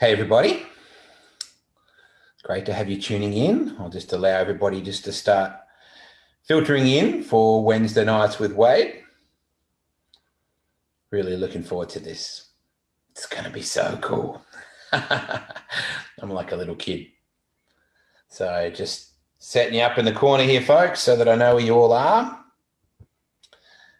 Hey everybody, it's great to have you tuning in. I'll just allow everybody just to start filtering in for Wednesday nights with Wade. Really looking forward to this. It's going to be so cool. I'm like a little kid. So just setting you up in the corner here, folks, so that I know where you all are.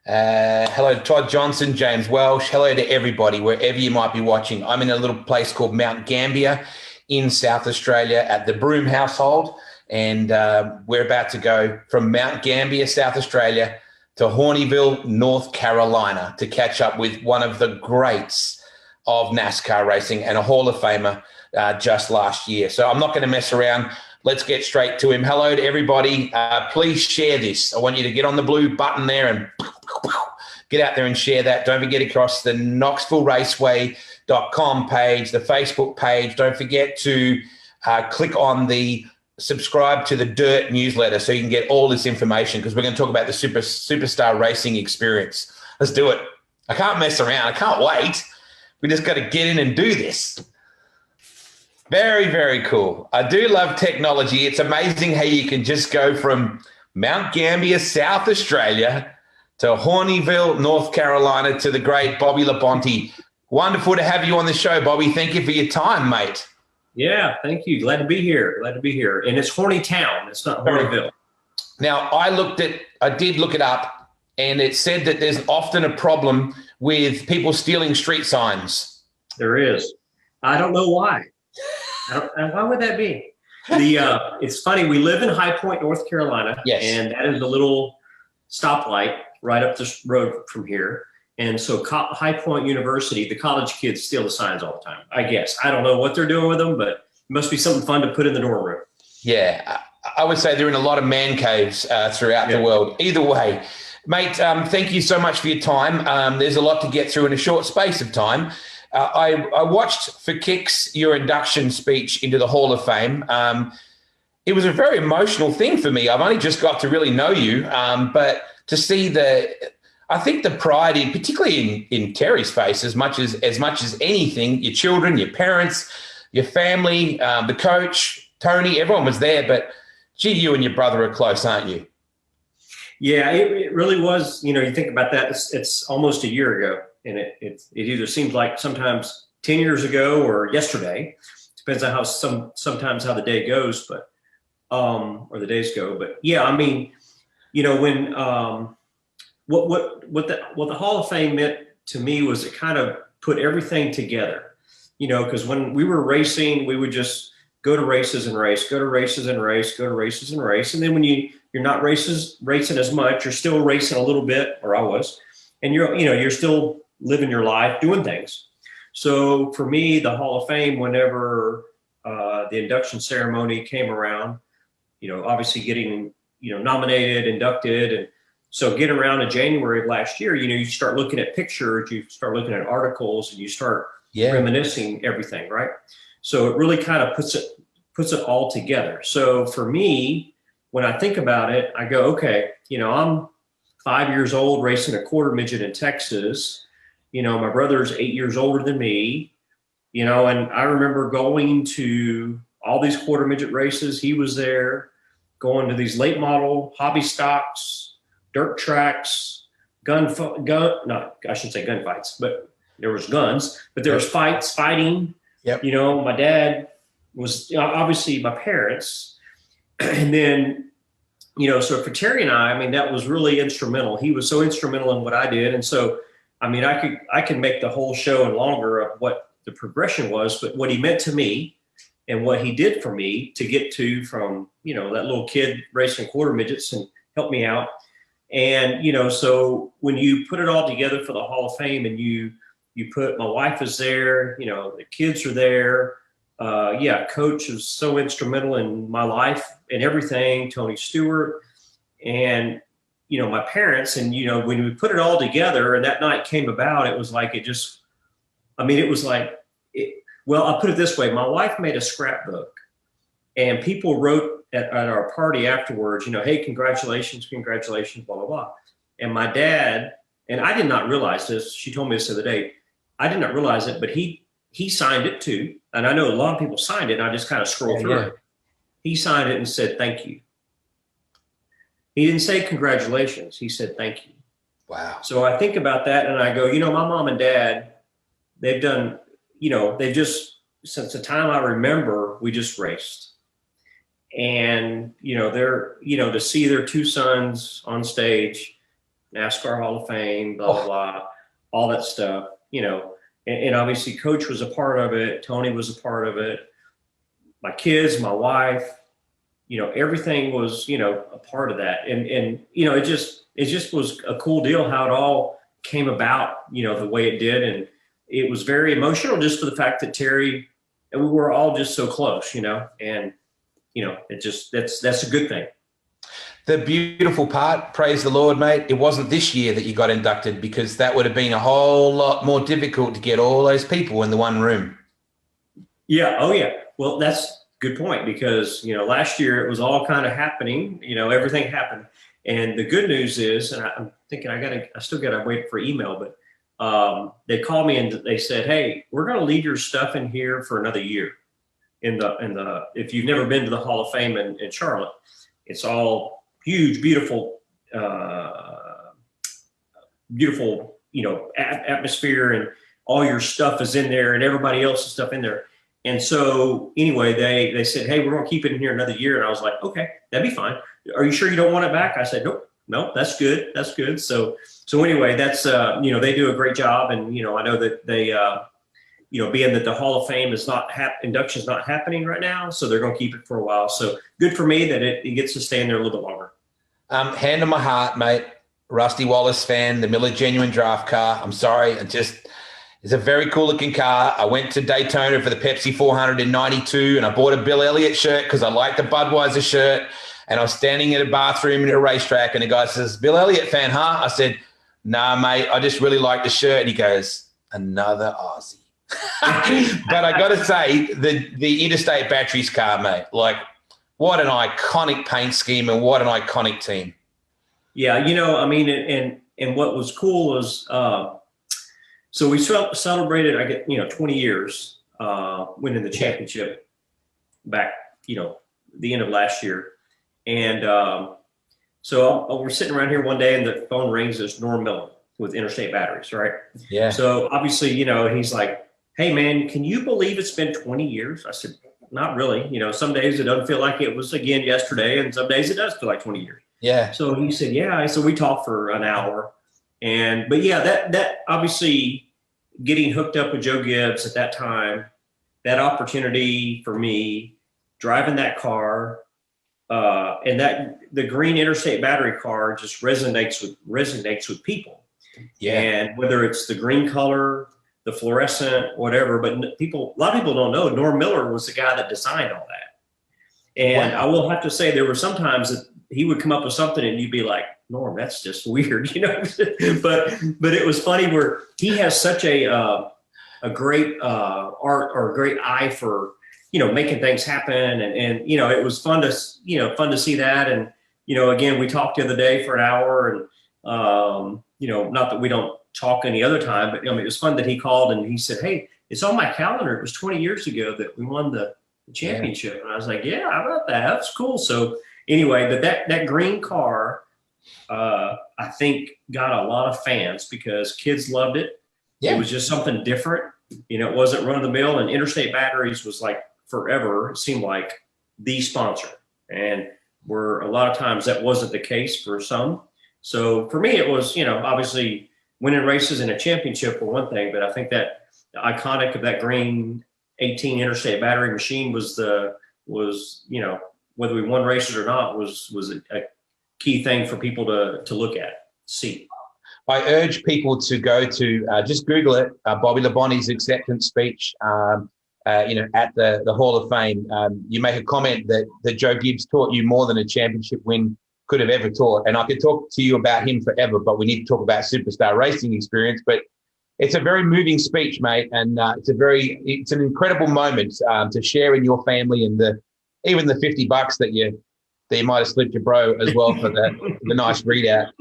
Hello to Todd Johnson, James Welsh. Hello to everybody, wherever you might be watching. I'm in a little place called Mount Gambier in South Australia at the Broome household. And we're about to go from Mount Gambier, South Australia, to Hornieville, North Carolina, to catch up with one of the greats of NASCAR racing and a Hall of Famer just last year. So I'm not going to mess around. Let's get straight to him. Hello to everybody. Please share this. I want you to get on the blue button there and get out there and share that. Don't forget across the KnoxvilleRaceway.com page, the Facebook page. Don't forget to click on the subscribe to the Dirt newsletter so you can get all this information, because we're going to talk about the superstar racing experience. Let's do it. I can't mess around. I can't wait. We just got to get in and do this. Very, very cool. I do love technology. It's amazing how you can just go from Mount Gambier, South Australia, to Hornieville, North Carolina, to the great Bobby Labonte. Wonderful to have you on the show, Bobby. Thank you for your time, mate. Yeah, thank you. Glad to be here. Glad to be here. And it's Horny Town. It's not Hornieville. Now, I did look it up, and it said that there's often a problem with people stealing street signs. There is. I don't know why. Why would that be? It's funny. We live in High Point, North Carolina, yes, and that is a little stoplight right up this road from here. And so High Point University, the college kids steal the signs all the time, I guess. I don't know what they're doing with them, but it must be something fun to put in the dorm room. Yeah, I would say they're in a lot of man caves throughout the world. Either way, mate, thank you so much for your time. There's a lot to get through in a short space of time. I watched for kicks your induction speech into the Hall of Fame. It was a very emotional thing for me. I've only just got to really know you, but to see I think the pride in, particularly in Terry's face, as much as anything, your children, your parents, your family, the coach, Tony, everyone was there. But gee, you and your brother are close, aren't you? Yeah, it really was. You know, you think about that. It's almost a year ago. And it either seems like sometimes 10 years ago or yesterday. Depends on how sometimes how the day goes, but or the days go. But yeah, I mean, you know, when what the Hall of Fame meant to me was it kind of put everything together. You know, because when we were racing, we would just go to races and race, go to races and race, go to races and race, and then when you're not racing as much, you're still racing a little bit, or I was, and you're still living your life, doing things. So for me, the Hall of Fame, whenever the induction ceremony came around, you know, obviously getting, nominated, inducted. And so getting around in January of last year, you start looking at pictures, you start looking at articles, and you start reminiscing everything, right? So it really kind of puts it all together. So for me, when I think about it, I go, okay, I'm 5 years old racing a quarter midget in Texas. My brother's 8 years older than me, and I remember going to all these quarter midget races. He was there, going to these late model hobby stocks, dirt tracks, I shouldn't say gunfights, but there was guns, but there was fighting. Yep. My dad was obviously my parents. And then, so for Terry and I mean, that was really instrumental. He was so instrumental in what I did. And so, I mean, I could make the whole show and longer of what the progression was, but what he meant to me and what he did for me to get to from, that little kid racing quarter midgets and help me out. And, so when you put it all together for the Hall of Fame and you put, my wife is there, the kids are there. Coach is so instrumental in my life and everything, Tony Stewart, and, my parents. And, when we put it all together and that night came about, it was like, I'll put it this way. My wife made a scrapbook and people wrote at our party afterwards, hey, congratulations, blah, blah, blah. And my dad, and I did not realize this, she told me this the other day, I did not realize it, but he he signed it too. And I know a lot of people signed it, and I just kind of scrolled through it. He signed it and said, thank you. He didn't say congratulations. He said, thank you. Wow. So I think about that and I go, you know, my mom and dad, they've done, you know, they've just, since the time I remember, we just raced. And, you know, they're, you know, to see their two sons on stage, NASCAR Hall of Fame, blah, blah, blah, all that stuff, you know, and obviously Coach was a part of it. Tony was a part of it. My kids, my wife, you know, everything was, you know, a part of that. And, you know, it just was a cool deal how it all came about, you know, the way it did. And it was very emotional just for the fact that Terry and we were all just so close, you know, and, you know, it just, that's a good thing. The beautiful part, praise the Lord, mate, it wasn't this year that you got inducted, because that would have been a whole lot more difficult to get all those people in the one room. Yeah. Oh, yeah. Well, that's a good point, because, you know, last year it was all kind of happening, you know, everything happened. And the good news is, and I'm thinking I still got to wait for email, but they called me and they said, hey, we're going to leave your stuff in here for another year. If you've never been to the Hall of Fame in Charlotte, it's all huge, beautiful, beautiful, you know, atmosphere, and all your stuff is in there and everybody else's stuff in there. And so anyway, they said, hey, we're going to keep it in here another year. And I was like, okay, that'd be fine. Are you sure you don't want it back? I said, nope, that's good. That's good. So anyway, that's, you know, they do a great job. And, you know, I know that they, you know, being that the Hall of Fame is not induction is not happening right now, so they're going to keep it for a while. So good for me that it gets to stay in there a little bit longer. Hand on my heart, mate. Rusty Wallace fan, the Miller Genuine Draft car. I'm sorry, it's a very cool looking car. I went to Daytona for the Pepsi 400 in '92, and I bought a Bill Elliott shirt because I liked the Budweiser shirt. And I was standing in a bathroom at a racetrack, and the guy says, "Bill Elliott fan, huh?" I said, "Nah, mate, I just really like the shirt." And he goes, "Another Aussie." But I got to say, the Interstate Batteries car, mate, like, what an iconic paint scheme and what an iconic team. Yeah, you know, I mean, and what was cool was, so we celebrated, 20 years winning the championship back, you know, the end of last year. And so we're sitting around here one day and the phone rings. It's Norm Miller with Interstate Batteries, right? Yeah. So obviously, you know, he's like, hey, man, can you believe it's been 20 years? I said, not really. You know, some days it doesn't feel like it was again yesterday, and some days it does feel like 20 years. Yeah. So he said, yeah. So we talked for an hour. But yeah, that obviously getting hooked up with Joe Gibbs at that time, that opportunity for me, driving that car, and that the green Interstate Battery car just resonates with people. Yeah. And whether it's the green color, the fluorescent, whatever, but a lot of people don't know Norm Miller was the guy that designed all that. And wow. I will have to say there were some times that he would come up with something and you'd be like, Norm, that's just weird, you know. but it was funny where he has such a great art or a great eye for, you know, making things happen, and you know, it was fun to see that. And you know, again, we talked the other day for an hour, and you know, not that we don't talk any other time, but I mean, it was fun that he called and he said, hey, it's on my calendar. It was 20 years ago that we won the championship. Yeah. And I was like, yeah, how about that? That's cool. So anyway, but that green car, I think got a lot of fans because kids loved it. Yeah. It was just something different. You know, it wasn't run of the mill, and Interstate Batteries was like forever, it seemed like, the sponsor. And where a lot of times that wasn't the case for some. So for me, it was, you know, obviously winning races and a championship were one thing, but I think that the iconic of that green 18 Interstate Battery machine was, you know, whether we won races or not was a key thing for people to look at, see. I urge people to go to, just Google it, Bobby Labonte's acceptance speech, you know, at the Hall of Fame. You make a comment that Joe Gibbs taught you more than a championship win could have ever taught. And I could talk to you about him forever, but we need to talk about superstar racing experience. But it's a very moving speech, mate. And it's an incredible moment to share in your family, and even the $50 that you might have slipped your bro as well for the nice readout.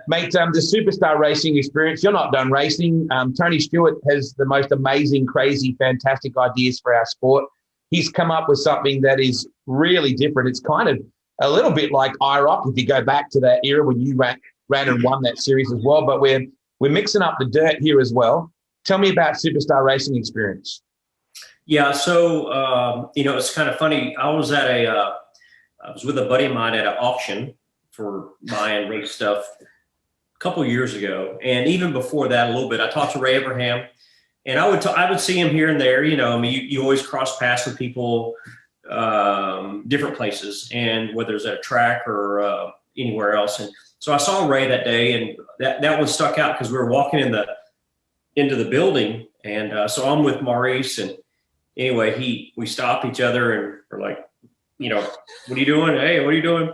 Mate, the superstar racing experience, you're not done racing. Tony Stewart has the most amazing, crazy, fantastic ideas for our sport. He's come up with something that is really different. It's kind of a little bit like IROC, if you go back to that era when you ran and won that series as well. But we're mixing up the dirt here as well. Tell me about superstar racing experience. Yeah, so it's kind of funny. I was with a buddy of mine at an auction for buying race stuff a couple of years ago, and even before that, a little bit. I talked to Ray Abraham, and I would see him here and there. You always cross paths with people, different places, and whether it's at a track or anywhere else. And so I saw Ray that day, and that one stuck out because we were walking into the building, and so I'm with Maurice, and anyway, we stop each other, and we're like, what are you doing? Hey, what are you doing?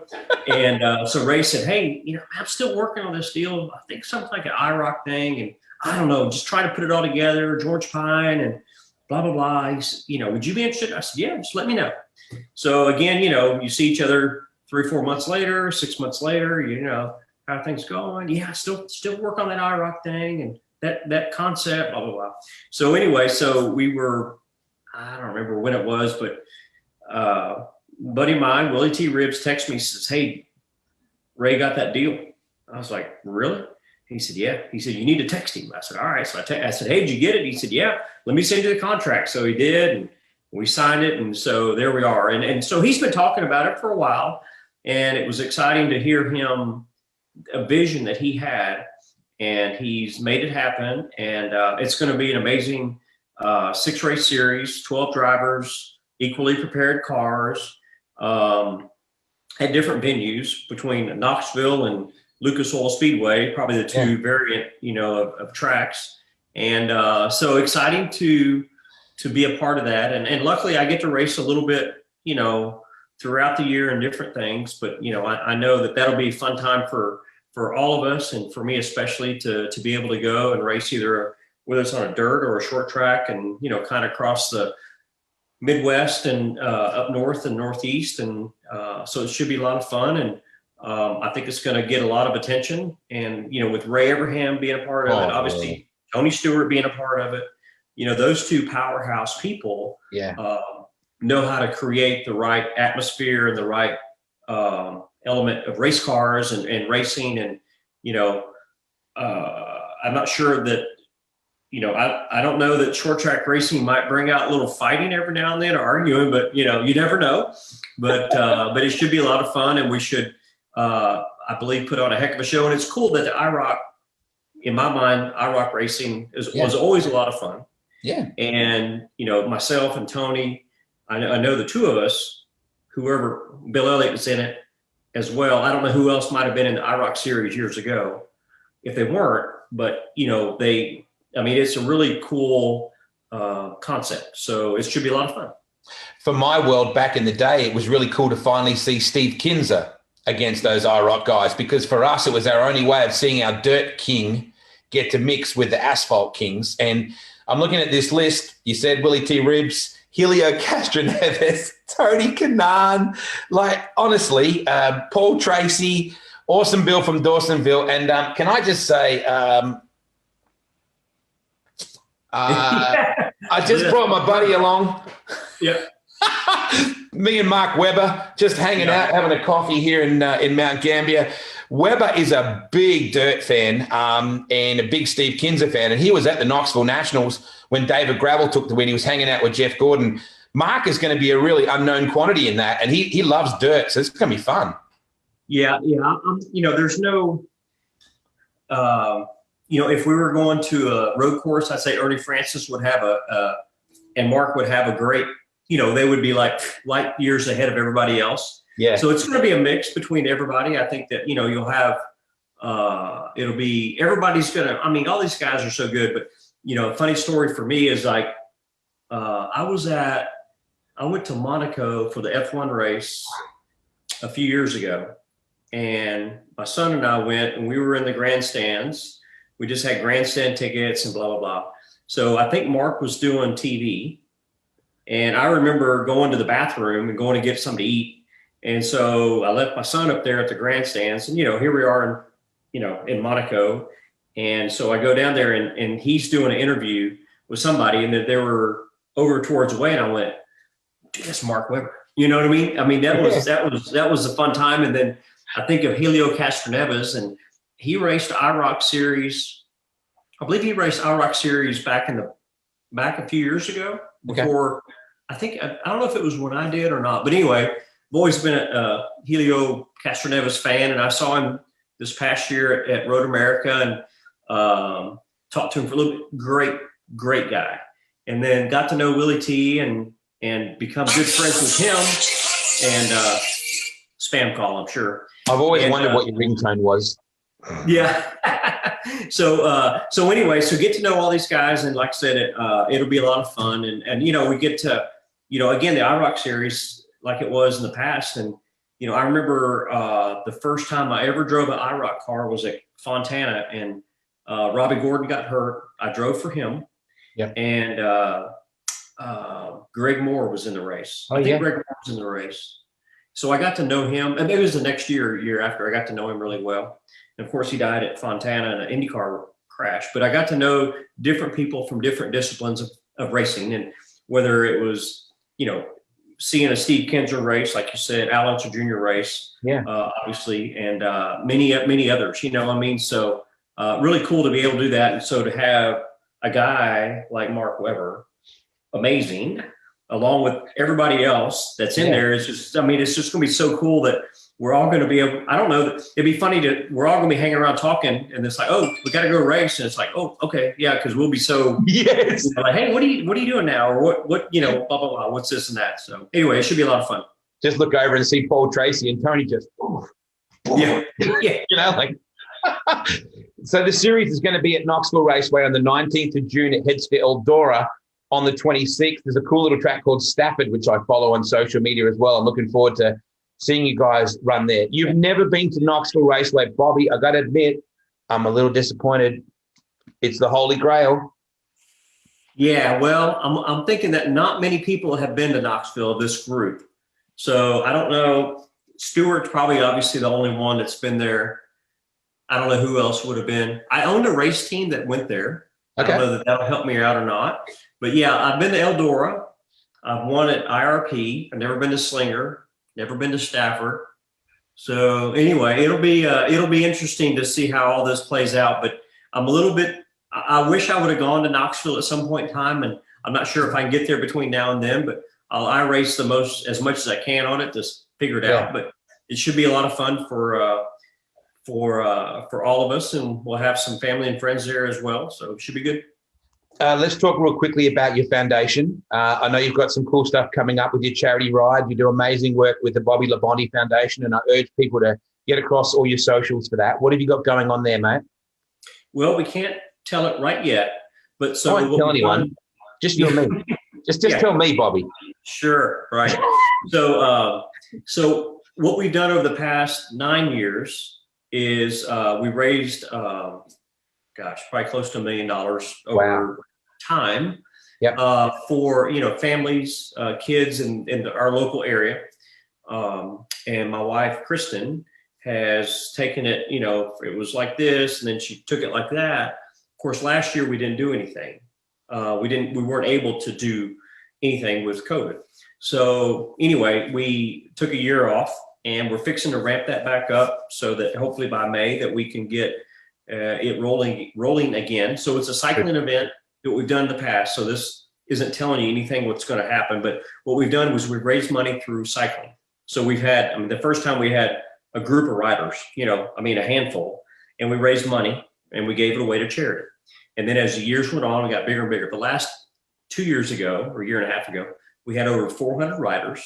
And so Ray said, hey, I'm still working on this deal. I think something like an IROC thing. And I don't know, just trying to put it all together, George Pine and blah, blah, blah. He said, would you be interested? I said, yeah, just let me know. So again, you see each other 3 or 4 months later, 6 months later, how are things going? Yeah, still work on that IROC thing and that concept, blah, blah, blah. So anyway, we were, I don't remember when it was, but buddy of mine, Willie T. Ribbs, texted me, says, hey, Ray got that deal. I was like, really? He said, yeah. He said, you need to text him. I said, all right. So I said, hey, did you get it? He said, yeah, let me send you the contract. So he did, and we signed it. And so there we are. And so he's been talking about it for a while, and it was exciting to hear him, a vision that he had, and he's made it happen. And it's going to be an amazing 6-race series, 12 drivers, equally prepared cars, at different venues between Knoxville and Lucas Oil Speedway, probably the two variant, of tracks. And so exciting to be a part of that. And luckily I get to race a little bit, throughout the year and different things. But, I know that'll be a fun time for all of us, and for me especially, to be able to go and race whether it's on a dirt or a short track, and, kind of cross the Midwest and up north and Northeast. And so it should be a lot of fun. And I think it's going to get a lot of attention. And, with Ray Abraham being a part of it, obviously, really. Tony Stewart being a part of it, those two powerhouse people know how to create the right atmosphere and the right element of race cars and racing. And, I'm not sure that, I don't know that short track racing might bring out a little fighting every now and then, or arguing, but, you never know. But it should be a lot of fun, and we should, I believe, put on a heck of a show. And it's cool that the IROC, in my mind, IROC racing was always a lot of fun. Yeah. And, myself and Tony, I know the two of us, Bill Elliott was in it as well. I don't know who else might have been in the IROC series years ago if they weren't, but, it's a really cool concept. So it should be a lot of fun. For my world back in the day, it was really cool to finally see Steve Kinzer against those IROC guys, because for us, it was our only way of seeing our dirt king get to mix with the asphalt kings. And I'm looking at this list. You said Willie T. Ribbs, Helio Castroneves, Tony Kanaan, honestly, Paul Tracy, Awesome Bill from Dawsonville. And can I just say, I just brought my buddy along. Yeah. Me and Mark Webber just hanging out, having a coffee here in Mount Gambier. Webber is a big dirt fan and a big Steve Kinzer fan, and he was at the Knoxville Nationals when David Gravel took the win. He was hanging out with Jeff Gordon. Mark is going to be a really unknown quantity in that, and he loves dirt, so it's going to be fun. Yeah. There's no if we were going to a road course, I'd say Ernie Francis would have and Mark would have a great, they would be like light years ahead of everybody else. Yeah. So it's going to be a mix between everybody. I think that, you'll have, it'll be, everybody's going to, all these guys are so good, but, a funny story for me is I went to Monaco for the F1 race a few years ago, and my son and I went, and we were in the grandstands. We just had grandstand tickets and blah, blah, blah. So I think Mark was doing TV, and I remember going to the bathroom and going to get something to eat. And so I left my son up there at the grandstands, and, here we are in Monaco. And so I go down there and he's doing an interview with somebody, and that they were over towards the way, and I went, dude, that's Mark Webber. You know what I mean? I mean, that was a fun time. And then I think of Helio Castroneves, and he raced IROC Series. I believe he raced IROC Series back a few years ago before. Okay. I don't know if it was when I did or not, but anyway, I've always been a Helio Castroneves fan, and I saw him this past year at Road America and talked to him for a little bit. Great guy. And then got to know Willie T and become good friends with him. And spam call, I'm sure. I've always wondered what your ringtone was. Yeah. So anyway, get to know all these guys, and like I said, it'll be a lot of fun, and we get to, again, the IROC Series like it was in the past, and I remember the first time I ever drove an IROC car was at Fontana, and Robbie Gordon got hurt. I drove for him, and Greg Moore was in the race. I think Greg Moore was in the race, so I got to know him, and it was the next year after I got to know him really well. And of course, he died at Fontana in an IndyCar crash. But I got to know different people from different disciplines of racing, and whether it was, seeing a Steve Kinser race, like you said, Al Unser Jr. race, obviously, and many others. So really cool to be able to do that, and so to have a guy like Mark Webber, amazing, along with everybody else that's in there. It's just, it's just going to be so cool that we're all going to be able, I don't know, it'd be funny we're all going to be hanging around talking, and it's like, oh, we got to go race. And it's like, oh, okay. Yeah. Cause we'll be so, like, hey, what are you doing now? Or what, blah, blah, blah. What's this and that? So anyway, it should be a lot of fun. Just look over and see Paul Tracy and Tony just, So the series is going to be at Knoxville Raceway on the 19th of June. It heads to Eldora on the 26th. There's a cool little track called Stafford, which I follow on social media as well. I'm looking forward to seeing you guys run there. You've never been to Knoxville Raceway, Bobby. I got to admit, I'm a little disappointed. It's the Holy Grail. Yeah, well, I'm thinking that not many people have been to Knoxville, this group. So I don't know. Stewart's probably obviously the only one that's been there. I don't know who else would have been. I owned a race team that went there. Okay. I don't know that that'll help me out or not. But yeah, I've been to Eldora. I've won at IRP. I've never been to Slinger. Never been to Stafford. So anyway, it'll be interesting to see how all this plays out. But I'm a little bit, I wish I would have gone to Knoxville at some point in time, and I'm not sure if I can get there between now and then, but I race as much as I can on it to figure it out. But it should be a lot of fun for all of us, and we'll have some family and friends there as well. So it should be good. Let's talk real quickly about your foundation. I know you've got some cool stuff coming up with your charity ride. You do amazing work with the Bobby Labonte Foundation, and I urge people to get across all your socials for that. What have you got going on there, mate? Well, we can't tell it right yet, but so don't tell anyone. Just tell me. Just tell me, Bobby. Sure, right. So what we've done over the past 9 years is we raised probably close to $1 million over time for families, kids in our local area. And my wife Kristen has taken it, it was like this, and then she took it like that. Of course, last year we didn't do anything. We weren't able to do anything with COVID. So anyway, we took a year off, and we're fixing to ramp that back up so that hopefully by May that we can get it rolling again. So it's a cycling event that we've done in the past. So this isn't telling you anything what's going to happen, but what we've done was we've raised money through cycling. So we've had, the first time we had a group of riders, a handful, and we raised money and we gave it away to charity. And then as the years went on, we got bigger and bigger. The last 2 years ago, or a year and a half ago, we had over 400 riders,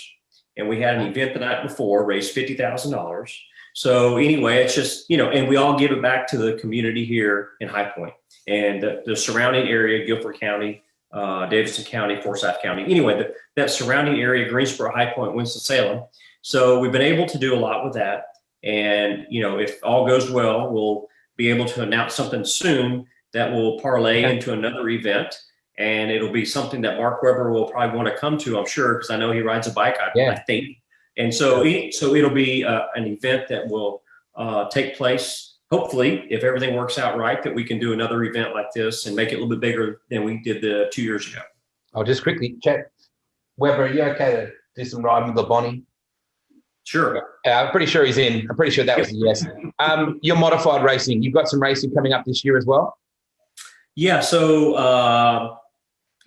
and we had an event the night before, raised $50,000. So anyway, it's just, and we all give it back to the community here in High Point and the surrounding area, Guilford County, Davidson County, Forsyth County. Anyway, that surrounding area, Greensboro, High Point, Winston-Salem. So we've been able to do a lot with that. And, if all goes well, we'll be able to announce something soon that will parlay into another event. And it'll be something that Mark Webber will probably want to come to, I'm sure, because I know he rides a bike, I think. And so it'll be an event that will take place hopefully, if everything works out right, that we can do another event like this and make it a little bit bigger than we did the 2 years ago. I'll just quickly check. Weber, are you okay to do some riding with Labonte? Sure. I'm pretty sure he's in. I'm pretty sure that was a yes. Your modified racing, you've got some racing coming up this year as well? Yeah, so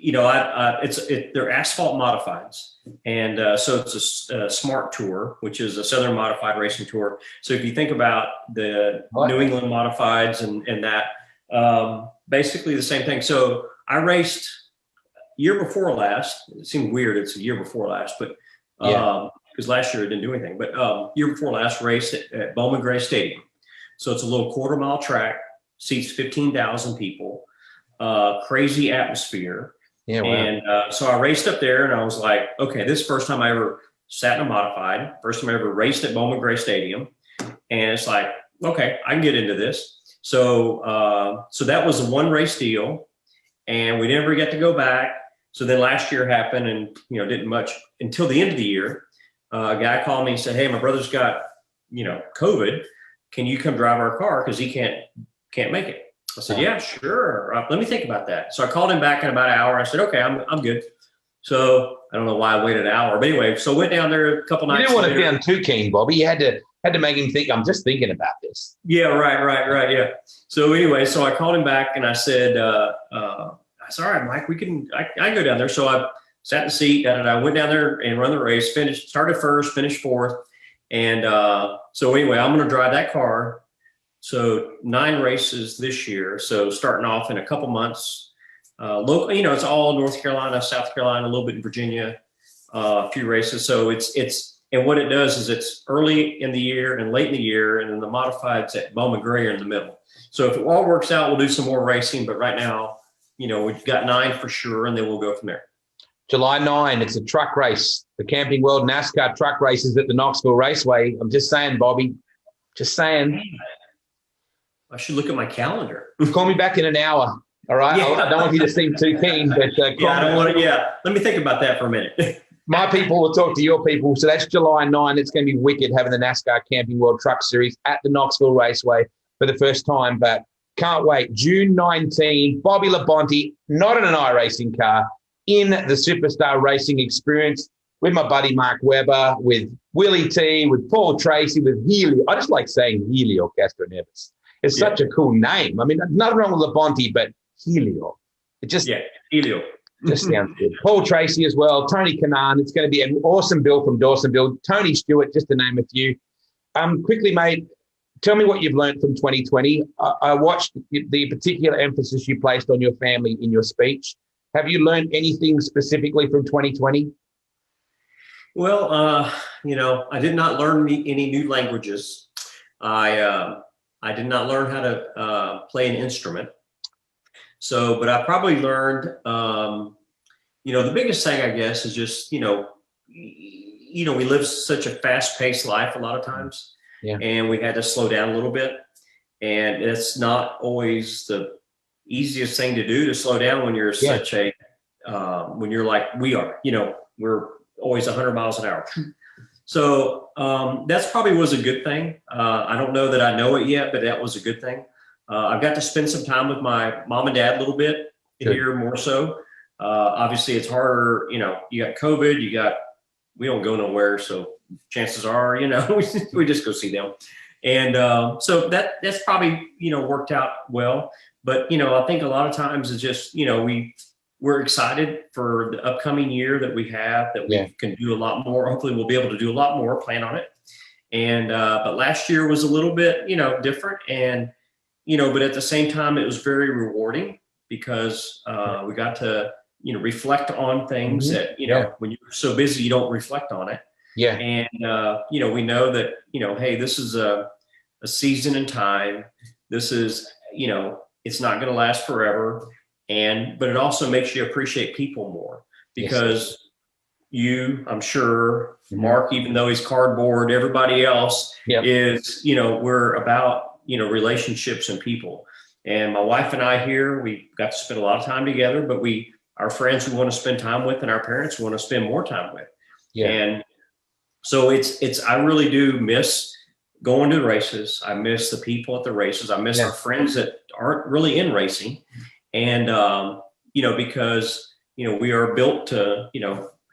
they're asphalt modifieds, and so it's a smart tour, which is a Southern Modified Racing Tour. So if you think about the New England Modifieds and that, basically the same thing. So I raced year before last. It seemed weird. It's a year before last, but because last year I didn't do anything. But year before last, raced at Bowman Gray Stadium. So it's a little quarter-mile track, seats 15,000 people. Crazy atmosphere. Yeah, wow. And so I raced up there and I was like, okay, this is the first time I ever sat in a modified, first time I ever raced at Bowman Gray Stadium. And it's like, okay, I can get into this. So so that was a one race deal and we never get to go back. So then last year happened and, didn't much until the end of the year. A guy called me and said, hey, my brother's got, COVID. Can you come drive our car? Because he can't make it. I said, yeah, sure. Let me think about that. So I called him back in about an hour. I said, okay, I'm good. So I don't know why I waited an hour. But anyway, so went down there a couple nights. You didn't want to sound too keen, Bobby. You had to make him think, I'm just thinking about this. Yeah, right. Yeah. So anyway, so I called him back and I said, all right, Mike, I can go down there. So I sat in the seat and I went down there and run the race, started first, finished fourth. And so anyway, I'm going to drive that car. So 9 races this year. So starting off in a couple months, local, it's all North Carolina, South Carolina, a little bit in Virginia, a few races. So and what it does is it's early in the year and late in the year, and then the modifieds at Bowman Gray are in the middle. So if it all works out, we'll do some more racing. But right now, we've got 9 for sure, and then we'll go from there. July 9, it's a truck race. The Camping World NASCAR truck races at the Knoxville Raceway. I'm just saying, Bobby, just saying. I should look at my calendar. Call me back in an hour. All right. Yeah. I don't want you to seem too keen, but let me think about that for a minute. My people will talk to your people. So that's July 9. It's going to be wicked having the NASCAR Camping World Truck Series at the Knoxville Raceway for the first time. But can't wait. June 19, Bobby Labonte, not in an iRacing car, in the Superstar Racing Experience with my buddy Mark Webber, with Willie T, with Paul Tracy, with Helio. I just like saying Helio Castroneves. It's such a cool name. I mean, nothing wrong with Labonte, but Helio. It just Helio. Just sounds good. Paul Tracy as well, Tony Kanaan. It's going to be an awesome bill from Dawsonville. Tony Stewart, just to name a few. Quickly, mate, tell me what you've learned from 2020. I watched the particular emphasis you placed on your family in your speech. Have you learned anything specifically from 2020? Well, I did not learn any new languages. I did not learn how to play an instrument. So, but I probably learned, the biggest thing, I guess, is just, we live such a fast-paced life a lot of times, and we had to slow down a little bit. And it's not always the easiest thing to do, to slow down when you're such a, when you're like we are, we're always 100 miles an hour. So that's probably was a good thing. I don't know that I know it yet, but that was a good thing. I've got to spend some time with my mom and dad a little bit here more so. Obviously, it's harder. You got COVID. We don't go nowhere, so chances are, we just go see them. And so that's probably worked out well. But I think a lot of times it's just we're excited for the upcoming year that we have, that we can do a lot more. Hopefully we'll be able to do a lot more, plan on it. And, but last year was a little bit, different, and, but at the same time, it was very rewarding because we got to, reflect on things that, when you're so busy, you don't reflect on it. Yeah. And, we know that, hey, this is a season in time. This is, it's not going to last forever. But it also makes you appreciate people more because I'm sure, Mark, even though he's cardboard, everybody else is, we're about, relationships and people. And my wife and I here, we got to spend a lot of time together, but our friends we want to spend time with and our parents we want to spend more time with. Yeah. And so I really do miss going to the races. I miss the people at the races. I miss our friends that aren't really in racing. And, because, we are built to,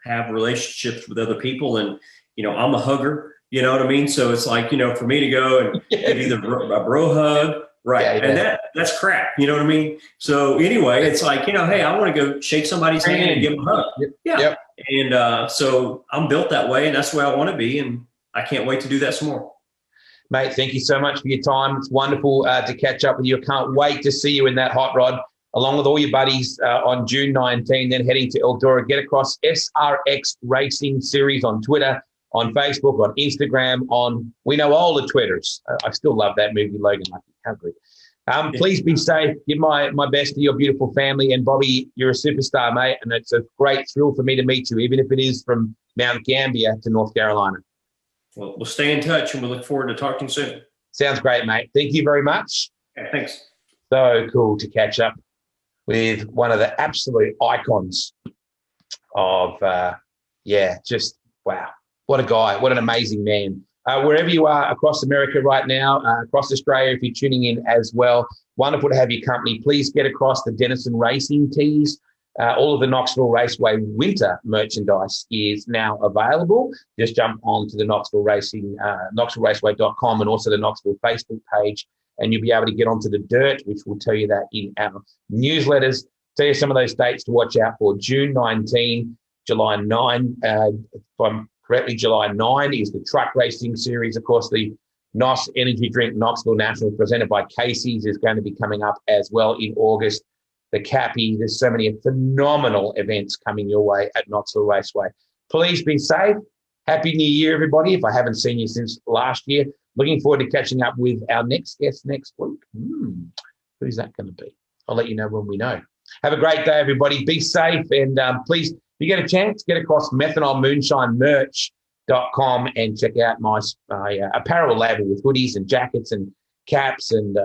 have relationships with other people. And, I'm a hugger, you know what I mean? So it's like, for me to go and give you a bro hug. Right. Yeah, yeah. And that's crap. You know what I mean? So anyway, it's like, hey, I want to go shake somebody's hand and give them a hug. Yeah. Yep. And so I'm built that way, and that's the way I want to be. And I can't wait to do that some more. Mate, thank you so much for your time. It's wonderful to catch up with you. I can't wait to see you in that hot rod along with all your buddies on June 19, then heading to Eldora. Get across SRX Racing Series on Twitter, on Facebook, on Instagram, we know all the Twitters. I still love that movie, Logan. How good. Please be safe. Give my best to your beautiful family. And Bobby, you're a superstar, mate. And it's a great thrill for me to meet you, even if it is from Mount Gambier to North Carolina. Well, we'll stay in touch, and we look forward to talking soon. Sounds great, mate. Thank you very much. Yeah, thanks. So cool to catch up with one of the absolute icons of, just wow. What a guy. What an amazing man. Wherever you are across America right now, across Australia, if you're tuning in as well, wonderful to have your company. Please get across the Denison Racing tees. All of the Knoxville Raceway winter merchandise is now available. Just jump on to the Knoxville Racing, KnoxvilleRaceway.com, and also the Knoxville Facebook page, and you'll be able to get onto the dirt, which will tell you that in our newsletters. Tell you some of those dates to watch out for. June 19, July 9, if I'm correctly, July 9 is the truck racing series. Of course, the NOS Energy Drink Knoxville National presented by Casey's is going to be coming up as well in August. The Cappy, there's so many phenomenal events coming your way at Knoxville Raceway. Please be safe. Happy New Year, everybody. If I haven't seen you since last year, looking forward to catching up with our next guest next week. Who's that going to be? I'll let you know when we know. Have a great day, everybody. Be safe, and please, if you get a chance, get across methanolmoonshinemerch.com and check out my apparel label with hoodies and jackets and caps and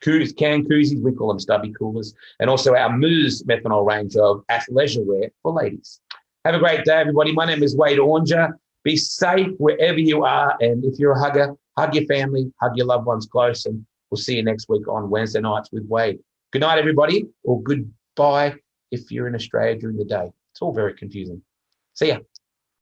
can koozies, we call them stubby coolers, and also our Moose methanol range of athleisure wear for ladies. Have a great day, everybody. My name is Wade Oranger. Be safe wherever you are, and if you're a hugger, hug your family, hug your loved ones close, and we'll see you next week on Wednesday Nights with Wade. Good night, everybody, or goodbye if you're in Australia during the day. It's all very confusing. See ya.